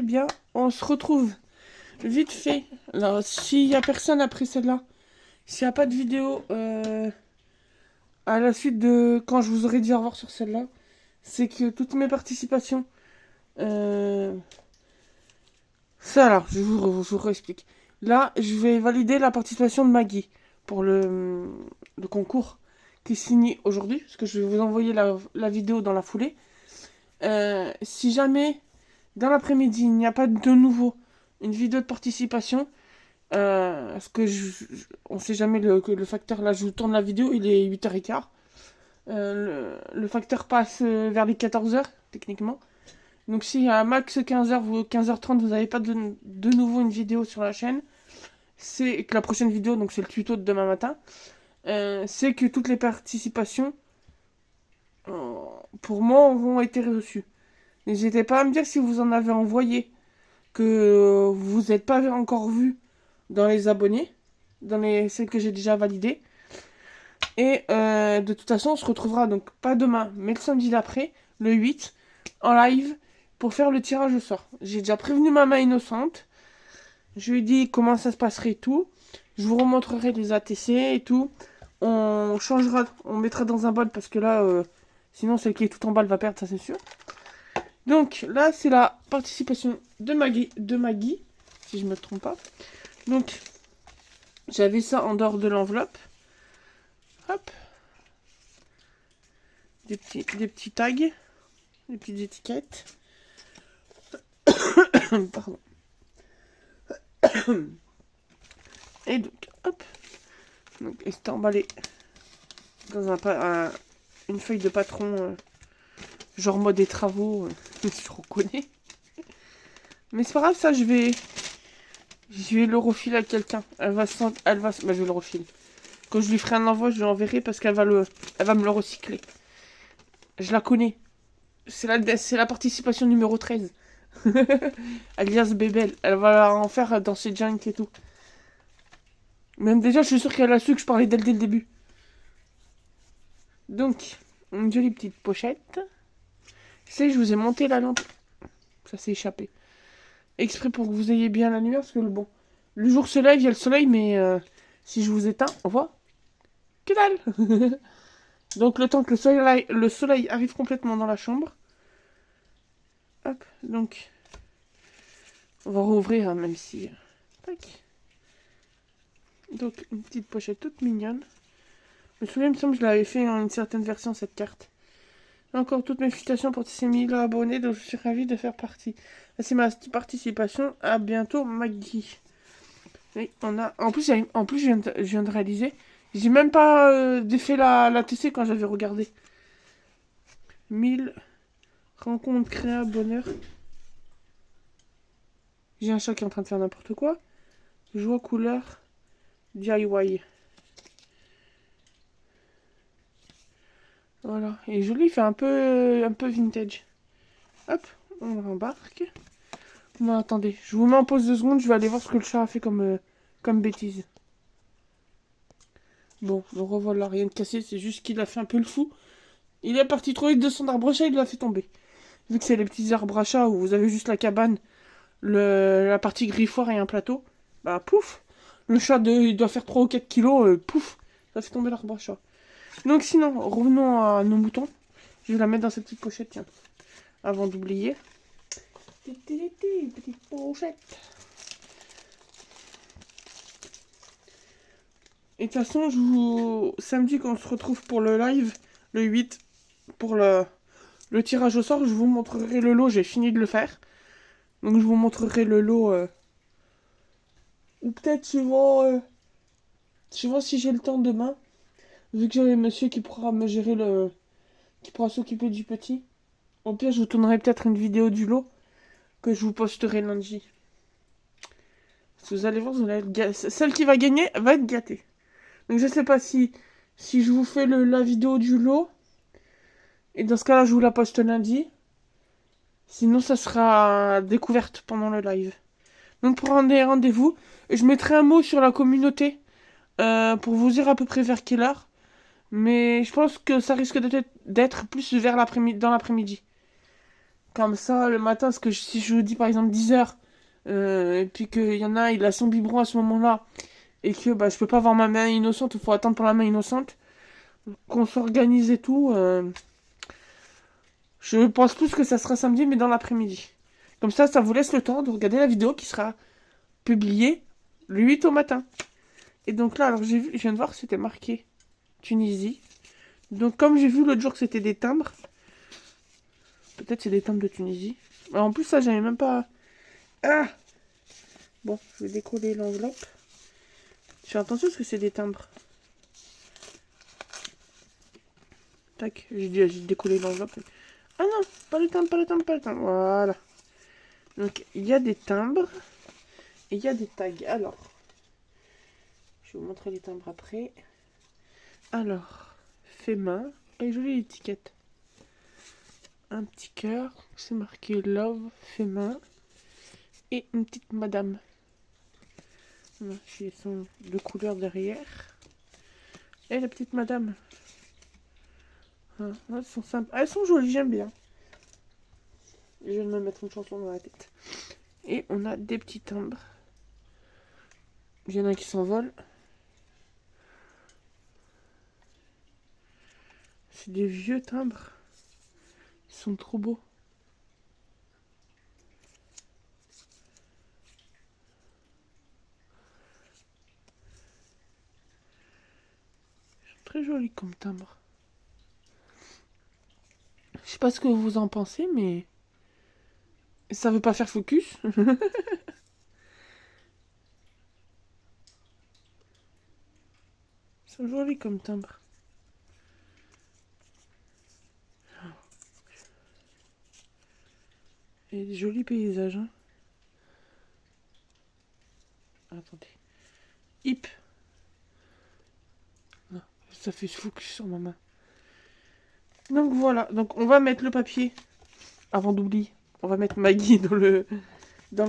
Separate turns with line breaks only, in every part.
bien, on se retrouve vite fait. Alors, s'il y a personne après celle-là, s'il n'y a pas de vidéo à la suite de quand je vous aurais dit au revoir sur celle-là, c'est que toutes mes participations... Ça alors, je vous réexplique. Là, je vais valider la participation de Maggie pour le concours qui se finit aujourd'hui, parce que je vais vous envoyer la vidéo dans la foulée. Si jamais, dans l'après-midi, il n'y a pas de nouveau une vidéo de participation, parce que on sait jamais que le facteur, là je vous tourne la vidéo, il est 8h15. Le facteur passe vers les 14h, techniquement. Donc si à max 15h ou 15h30 vous n'avez pas de nouveau une vidéo sur la chaîne, c'est que la prochaine vidéo, donc c'est le tuto de demain matin, c'est que toutes les participations pour moi auront été reçues. N'hésitez pas à me dire si vous en avez envoyé, que vous n'êtes pas encore vu dans les abonnés, celles que j'ai déjà validées. Et de toute façon, on se retrouvera donc pas demain, mais le samedi d'après, le 8, en live, pour faire le tirage au sort. J'ai déjà prévenu ma main innocente. Je lui ai dit comment ça se passerait et tout. Je vous remontrerai les ATC et tout. On changera, on mettra dans un bol parce que là, sinon celle qui est tout en bas, elle va perdre, ça c'est sûr. Donc là, c'est la participation de Maggie, si je me trompe pas. Donc, j'avais ça en dehors de l'enveloppe. Hop. Des petits tags, des petites étiquettes. Pardon. Et donc, hop. Donc, c'est emballé dans une feuille de patron, genre mode des travaux, je reconnais. Mais c'est pas grave, ça, je vais le refiler à quelqu'un. Bah, je vais le refiler. Quand je lui ferai un envoi, je lui enverrai parce qu'elle va me le recycler. Je la connais. C'est la participation numéro 13. Alias Bébel. Elle va en faire dans ses junk et tout. Même déjà, je suis sûr qu'elle a su que je parlais d'elle dès le début. Donc, une jolie petite pochette. Je vous ai monté la lampe. Ça s'est échappé. Exprès pour que vous ayez bien la lumière, parce que le jour se lève, il y a le soleil, mais si je vous éteins, on voit que dalle. Donc le temps que le soleil arrive complètement dans la chambre. Hop, donc on va rouvrir, hein, même si... Tac. Donc une petite pochette toute mignonne. Je me souviens, il me semble que je l'avais fait en une certaine version, cette carte. Encore toutes mes félicitations pour ces 1000 abonnés, dont je suis ravie de faire partie. C'est ma participation. À bientôt, Maggie. Oui, En plus, je viens de réaliser. J'ai même pas défait la TC quand j'avais regardé. 1000 rencontres créa bonheur. J'ai un chat qui est en train de faire n'importe quoi. Joie couleur DIY. Voilà. Et joli, il fait un peu vintage. Hop, on rembarque. Bon, attendez, je vous mets en pause 2 secondes, je vais aller voir ce que le chat a fait comme bêtise. Bon, donc revoilà, rien de cassé, c'est juste qu'il a fait un peu le fou. Il est parti trop vite de son arbre à chat, il l'a fait tomber. Vu que c'est les petits arbres à chat où vous avez juste la cabane, la partie griffoire et un plateau, bah pouf, le chat il doit faire 3 ou 4 kilos, pouf, ça fait tomber l'arbre à chat. Donc sinon, revenons à nos moutons. Je vais la mettre dans cette petite pochette, tiens, avant d'oublier. Petite pochette. Et de toute façon, samedi, quand on se retrouve pour le live, le 8, pour le tirage au sort, je vous montrerai le lot. J'ai fini de le faire. Donc, je vous montrerai le lot. Ou peut-être suivant si j'ai le temps demain. Vu que j'ai monsieur qui pourra me gérer qui pourra s'occuper du petit. Au pire, je vous tournerai peut-être une vidéo du lot que je vous posterai lundi. Vous allez voir, celle qui va gagner va être gâtée. Donc je sais pas si je vous fais la vidéo du lot. Et dans ce cas-là, je vous la poste lundi. Sinon, ça sera découverte pendant le live. Donc pour un rendez-vous, je mettrai un mot sur la communauté pour vous dire à peu près vers quelle heure. Mais je pense que ça risque d'être plus vers dans l'après-midi. Comme ça, le matin, parce que si je vous dis par exemple 10h, et puis qu'il y en a, il a son biberon à ce moment-là, et que bah, je peux pas avoir ma main innocente, il faut attendre pour la main innocente, qu'on s'organise et tout. Je pense plus que ça sera samedi, mais dans l'après-midi. Comme ça vous laisse le temps de regarder la vidéo qui sera publiée le 8 au matin. Et donc là, alors j'ai vu, je viens de voir que c'était marqué Tunisie. Donc comme j'ai vu l'autre jour que c'était des timbres, peut-être c'est des timbres de Tunisie. Alors, en plus ça, j'avais même pas... Ah! Bon, je vais décoller l'enveloppe. Fais attention parce que c'est des timbres. Tac, j'ai décollé l'enveloppe. Ah non, pas le timbre, pas le timbre, pas le timbre. Voilà. Donc, il y a des timbres. Et il y a des tags. Alors, je vais vous montrer les timbres après. Alors, fait main. Et jolie l'étiquette. Un petit cœur. C'est marqué Love, fait main. Et une petite madame. Voilà, j'ai son deux couleurs derrière. Et la petite madame. Ah, elles sont sympas. Elles sont jolies, j'aime bien. Je viens de me mettre une chanson dans la tête. Et on a des petits timbres. Il y en a qui s'envolent. C'est des vieux timbres. Ils sont trop beaux. Ils sont très jolis comme timbres. Je sais pas ce que vous en pensez, mais ça veut pas faire focus. Ils sont jolis comme timbres. Et des jolis paysages. Hein. Attendez. Hip. Non, ça fait focus sur ma main. Donc voilà. Donc on va mettre le papier. Avant d'oublier. On va mettre Maggie dans le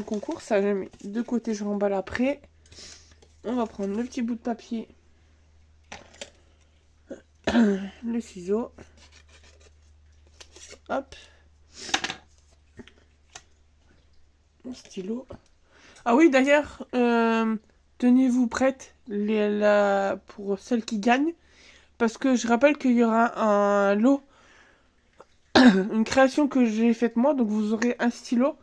concours. Ça, je mets de côté, je remballe après. On va prendre le petit bout de papier. Le ciseau. Hop. Mon stylo. Ah oui, d'ailleurs, tenez-vous prête pour celle qui gagne. Parce que je rappelle qu'il y aura un lot. Une création que j'ai faite moi. Donc vous aurez un stylo.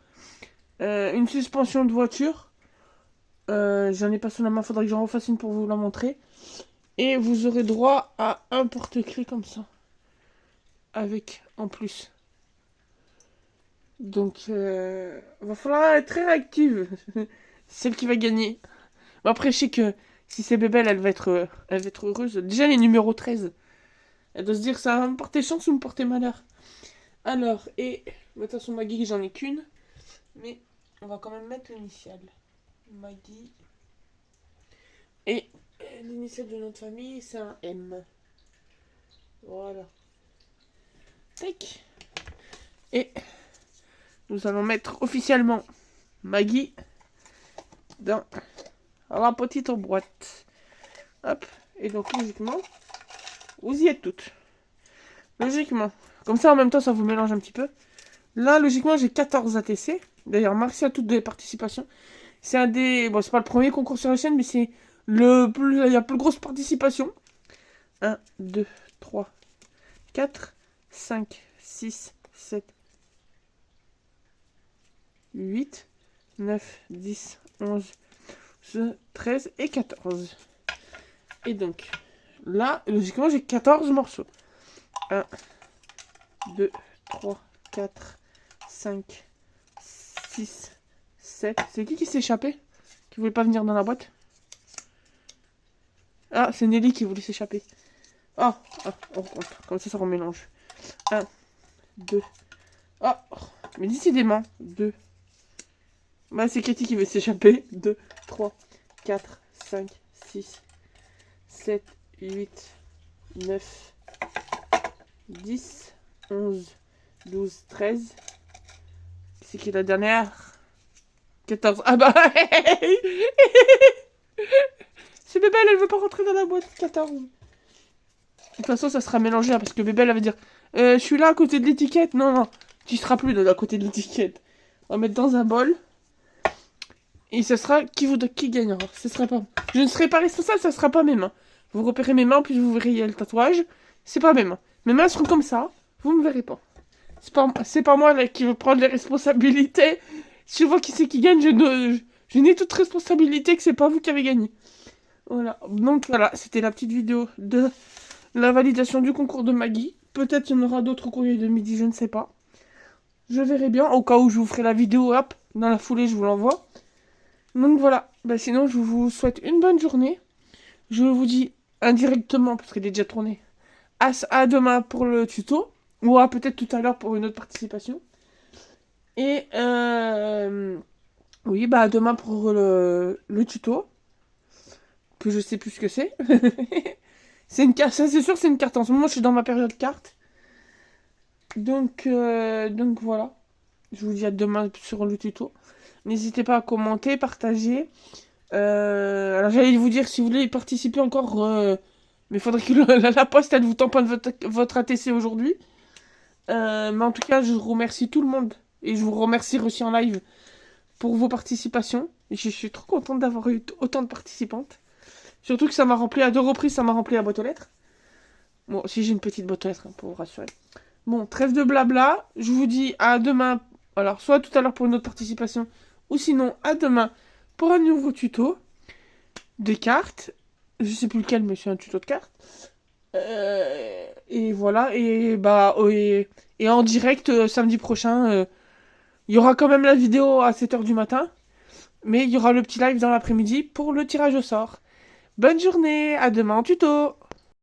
Une suspension de voiture. J'en ai pas sous la main. Faudrait que j'en refasse une pour vous la montrer. Et vous aurez droit à un porte-clés comme ça. Avec en plus. Donc, va falloir être très réactive. Celle qui va gagner. Bon, après, je sais que si c'est Bébelle, elle va être heureuse. Déjà, les numéros 13. Elle doit se dire, ça va me porter chance ou me porter malheur. Alors, et... De toute façon, Maggie, j'en ai qu'une. Mais on va quand même mettre l'initiale. Maggie. Et l'initiale de notre famille, c'est un M. Voilà. Tac. Et nous allons mettre officiellement Maggie dans la petite boîte. Hop. Et donc, logiquement, vous y êtes toutes. Logiquement. Comme ça, en même temps, ça vous mélange un petit peu. Là, logiquement, j'ai 14 ATC. D'ailleurs, merci à toutes les participations. C'est un des... Bon, c'est pas le premier concours sur la chaîne, mais c'est le plus... Il y a plus grosse participation. 1, 2, 3, 4, 5, 6, 7, 8, 9, 10, 11, 13 et 14. Et donc, là, logiquement, j'ai 14 morceaux. 1, 2, 3, 4, 5, 6, 7. C'est qui s'est échappé? Qui voulait pas venir dans la boîte? Ah, c'est Nelly qui voulait s'échapper. Ah, on compte. Comme ça remélange. 1, 2. Ah, mais décidément. 2. Bah, c'est Katy qui veut s'échapper. 2, 3, 4, 5, 6, 7, 8, 9, 10, 11, 12, 13. C'est qui la dernière? 14. Ah bah c'est Bébelle, elle veut pas rentrer dans la boîte. 14. De toute façon, ça sera mélangé, hein, parce que Bébelle, elle va dire je suis là à côté de l'étiquette. Non, non. Tu seras plus de la côté de l'étiquette. On va mettre dans un bol. Et ce sera qui gagnera. Ce sera pas. Je ne serai pas responsable, ça sera pas mes mains. Vous repérez mes mains, puis vous verrez, il y a le tatouage. C'est pas mes mains. Mes mains seront comme ça. Vous me verrez pas. C'est pas moi là qui veux prendre les responsabilités. Si je vois qui c'est qui gagne, je n'ai toute responsabilité que c'est pas vous qui avez gagné. Voilà. Donc voilà, c'était la petite vidéo de la validation du concours de Maggie. Peut-être il y en aura d'autres au courrier de midi, je ne sais pas. Je verrai bien. Au cas où je vous ferai la vidéo, hop, dans la foulée, je vous l'envoie. Donc voilà. Bah, sinon, je vous souhaite une bonne journée. Je vous dis indirectement, parce qu'il est déjà tourné, à demain pour le tuto. Ou à peut-être tout à l'heure pour une autre participation. Et oui, bah à demain pour le tuto. Que je sais plus ce que c'est. C'est une carte, ça c'est sûr, c'est une carte. En ce moment, je suis dans ma période carte. Donc voilà. Je vous dis à demain sur le tuto. N'hésitez pas à commenter, partager. Alors j'allais vous dire si vous voulez y participer encore, mais il faudrait que la poste elle vous tamponne votre ATC aujourd'hui. Mais en tout cas, je remercie tout le monde et je vous remercie aussi en live pour vos participations. Et je suis trop contente d'avoir eu autant de participantes. Surtout que ça m'a rempli à 2 reprises, ça m'a rempli la boîte aux lettres. Bon, si j'ai une petite boîte aux lettres, hein, pour vous rassurer. Bon, trêve de blabla. Je vous dis à demain. Alors, soit tout à l'heure pour une autre participation, ou sinon à demain pour un nouveau tuto de cartes. Je sais plus lequel, mais c'est un tuto de cartes. Et voilà. Et bah, et en direct samedi prochain, il y aura quand même la vidéo à 7h du matin. Mais il y aura le petit live dans l'après-midi pour le tirage au sort. Bonne journée, à demain en tuto!